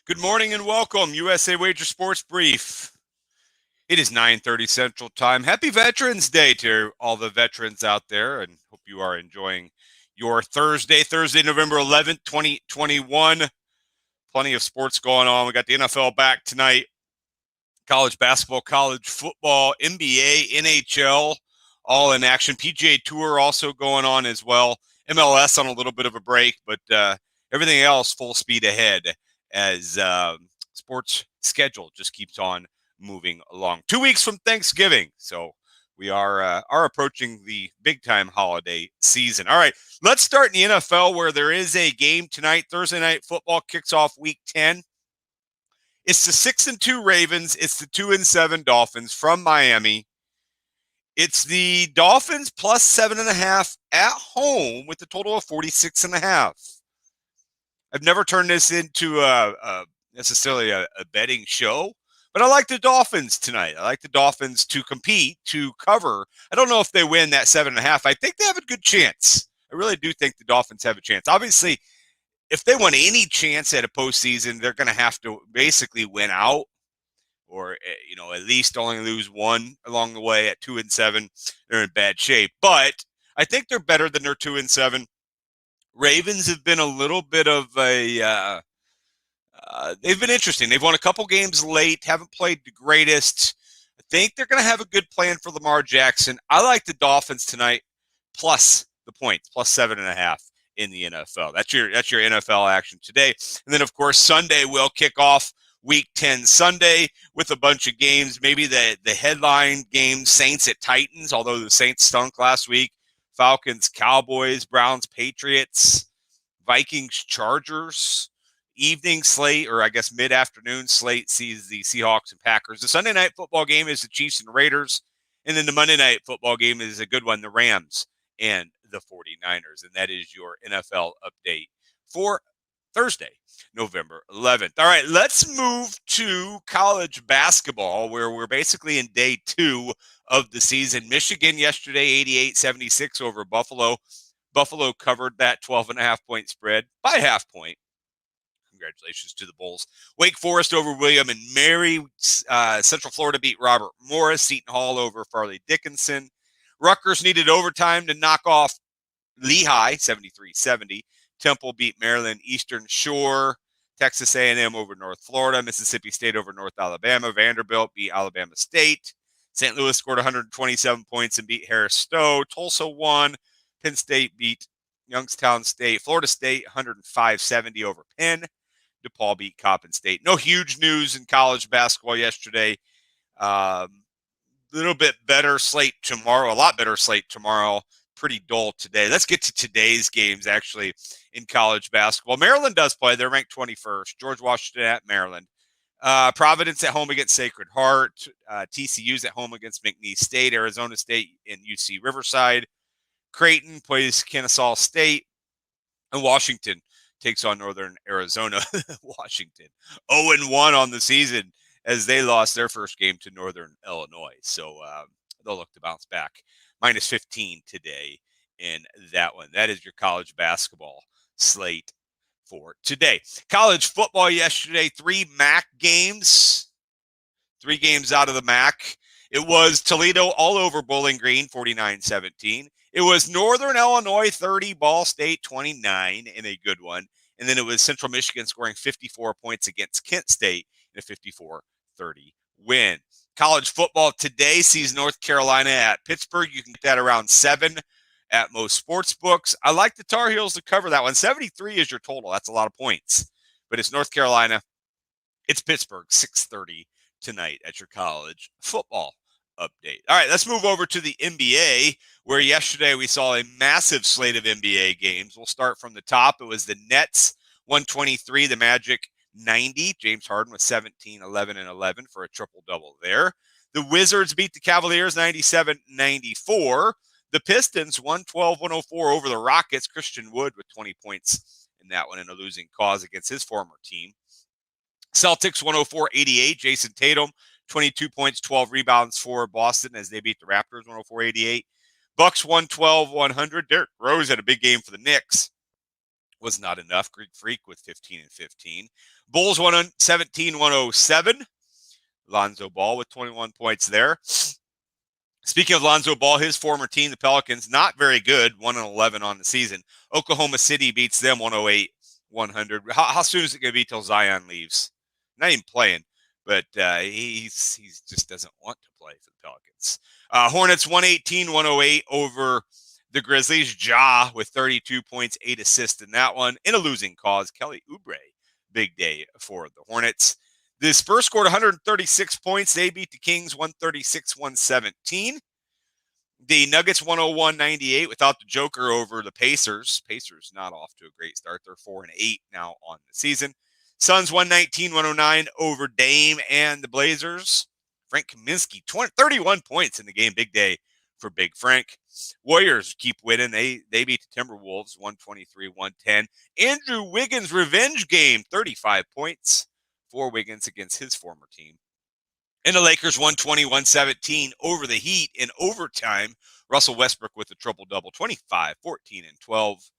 Good morning and welcome, USA Wager Sports Brief. It is 9:30 Central Time. Happy Veterans Day to all the veterans out there, and hope you are enjoying your Thursday, November 11th, 2021. Plenty of sports going on. We got the NFL back tonight, college basketball, college football, NBA, NHL, all in action. PGA Tour also going on as well. MLS on a little bit of a break, but everything else full speed ahead as sports schedule just keeps on moving along. 2 weeks from Thanksgiving, so we are approaching the big time holiday season. All right, let's start in the NFL where there is a game tonight. Thursday night football kicks off Week 10. It's the 6-2 Ravens. It's the 2-7 Dolphins from Miami. It's the Dolphins plus 7.5 at home with a total of 46.5. I've never turned this into necessarily a betting show, but I like the Dolphins tonight. I like the Dolphins to compete, to cover. I don't know if they win that 7.5. I think they have a good chance. I really do think the Dolphins have a chance. Obviously, if they want any chance at a postseason, they're going to have to basically win out, or at least only lose one along the way. At 2-7, they're in bad shape. But I think they're better than their 2-7. Ravens have been a little bit of a they've been interesting. They've won a couple games late, haven't played the greatest. I think they're going to have a good plan for Lamar Jackson. I like the Dolphins tonight, plus the points, plus 7.5 in the NFL. That's your NFL action today. And then, of course, Sunday will kick off Week 10 Sunday with a bunch of games. Maybe the headline game, Saints at Titans, although the Saints stunk last week. Falcons, Cowboys, Browns, Patriots, Vikings, Chargers. Evening slate, or I guess mid-afternoon slate, sees the Seahawks and Packers. The Sunday night football game is the Chiefs and Raiders. And then the Monday night football game is a good one, the Rams and the 49ers. And that is your NFL update for Thursday, November 11th. All right, let's move to college basketball, where we're basically in day 2 of the season. Michigan yesterday, 88-76 over Buffalo. Buffalo covered that 12.5-point spread by half point. Congratulations to the Bulls. Wake Forest over William and Mary. Central Florida beat Robert Morris. Seton Hall over Farley Dickinson. Rutgers needed overtime to knock off Lehigh, 73-70. Temple beat Maryland Eastern Shore. Texas A&M over North Florida. Mississippi State over North Alabama. Vanderbilt beat Alabama State. St. Louis scored 127 points and beat Harris Stowe. Tulsa won. Penn State beat Youngstown State. Florida State 105-70 over Penn. DePaul beat Coppin State. No huge news in college basketball yesterday. Little bit better slate tomorrow. A lot better slate tomorrow. Pretty dull today. Let's get to today's games, actually, in college basketball. Maryland does play. They're ranked 21st. George Washington at Maryland. Providence at home against Sacred Heart. TCU's at home against McNeese State. Arizona State and UC Riverside. Creighton plays Kennesaw State. And Washington takes on Northern Arizona. Washington 0-1 on the season as they lost their first game to Northern Illinois. So they'll look to bounce back. Minus 15 today in that one. That is your college basketball slate for today. College football yesterday, 3 MAC games. 3 games out of the MAC. It was Toledo all over Bowling Green, 49-17. It was Northern Illinois 30, Ball State 29 in a good one. And then it was Central Michigan scoring 54 points against Kent State in a 54-30 win. College football today sees North Carolina at Pittsburgh. You can get that around 7 at most sports books. I like the Tar Heels to cover that one. 73 is your total. That's a lot of points. But it's North Carolina. It's Pittsburgh, 6:30 tonight at your college football update. All right, let's move over to the NBA, where yesterday we saw a massive slate of NBA games. We'll start from the top. It was the Nets 123, the Magic 90. James Harden with 17, 11, and 11 for a triple-double there. The Wizards beat the Cavaliers 97-94. The Pistons 112-104 over the Rockets. Christian Wood with 20 points in that one in a losing cause against his former team. Celtics 104-88. Jason Tatum 22 points, 12 rebounds for Boston as they beat the Raptors 104-88. Bucks 112-100. Derrick Rose had a big game for the Knicks was not enough. Greek Freak with 15 and 15. Bulls 117-107. Lonzo Ball with 21 points there. Speaking of Lonzo Ball, his former team, the Pelicans, not very good, 1-11 on the season. Oklahoma City beats them 108-100. How soon is it going to be till Zion leaves? Not even playing, but he just doesn't want to play for the Pelicans. Hornets 118-108 over the Grizzlies. Ja with 32 points, 8 assists in that one. In a losing cause, Kelly Oubre, big day for the Hornets. The Spurs scored 136 points. They beat the Kings 136-117. The Nuggets 101-98 without the Joker over the Pacers. Pacers not off to a great start. They're 4-8 now on the season. Suns 119-109 over Dame and the Blazers. Frank Kaminsky 31 points in the game. Big day for Big Frank. Warriors keep winning. They beat the Timberwolves 123-110. Andrew Wiggins revenge game, 35 points for Wiggins against his former team. And the Lakers 120-117 over the Heat in overtime. Russell Westbrook with a triple-double, 25, 14, and 12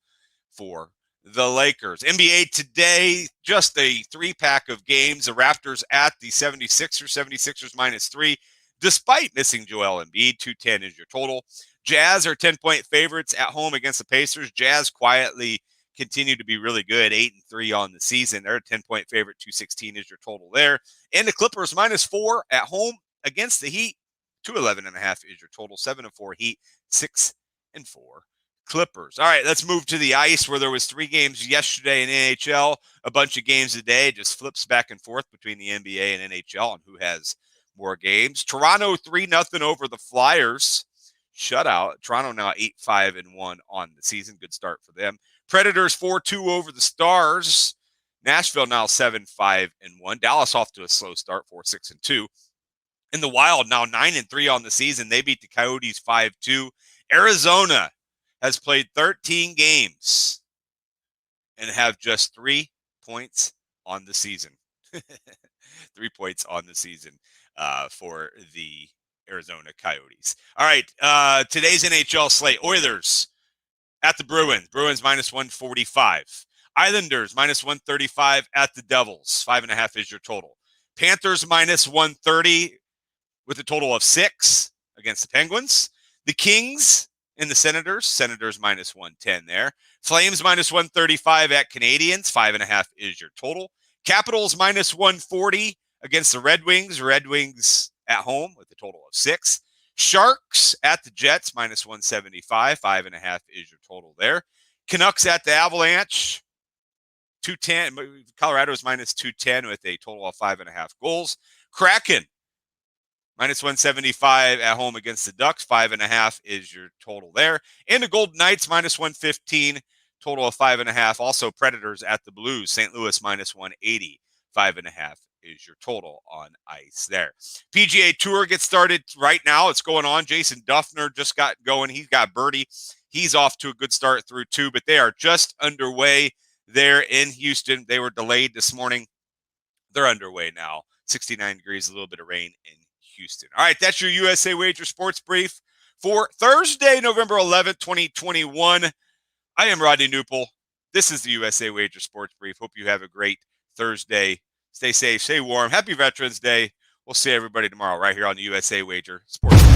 for the Lakers. NBA today, just a three-pack of games. The Raptors at the 76ers, 76ers -3, despite missing Joel Embiid. 210 is your total. Jazz are 10-point favorites at home against the Pacers. Jazz quietly continue to be really good, 8-3 on the season. They're a 10-point favorite, 216 is your total there. And the Clippers -4 at home against the Heat, 211.5 is your total. 7-4 Heat, 6-4 Clippers. All right, let's move to the ice where there was 3 games yesterday in NHL, a bunch of games today. It just flips back and forth between the NBA and NHL on who has more games. Toronto 3-0 over the Flyers. Shutout. Toronto now 8-5-1 on the season. Good start for them. Predators 4-2 over the Stars. Nashville now 7-5-1. Dallas off to a slow start, 4-6-2. And the Wild now 9-3 on the season. They beat the Coyotes 5-2. Arizona has played 13 games and have just 3 points on the season. 3 points on the season for the Arizona Coyotes. All right, today's NHL slate. Oilers at the Bruins. Bruins -145. Islanders -135 at the Devils. 5.5 is your total. Panthers -130 with a total of 6 against the Penguins. The Kings and the Senators. Senators -110 there. Flames -135 at Canadians. 5.5 is your total. Capitals -140 against the Red Wings. Red Wings at home with a total of 6. Sharks at the Jets -175. 5.5 is your total there. Canucks at the Avalanche. 210. Colorado's -210 with a total of 5.5 goals. Kraken -175 at home against the Ducks. 5.5 is your total there. And the Golden Knights -115, total of 5.5. Also Predators at the Blues. St. Louis -180. 5.5 is your total on ice there. PGA Tour gets started right now. It's going on. Jason Duffner just got going. He's got birdie. He's off to a good start through 2, but they are just underway there in Houston. They were delayed this morning. They're underway now. 69 degrees, a little bit of rain in Houston. All right, that's your USA Wager Sports Brief for Thursday, November 11th, 2021. I am Rodney Newple. This is the USA Wager Sports Brief. Hope you have a great Thursday. Stay safe, stay warm. Happy Veterans Day. We'll see everybody tomorrow right here on the USA Wager Sports Brief.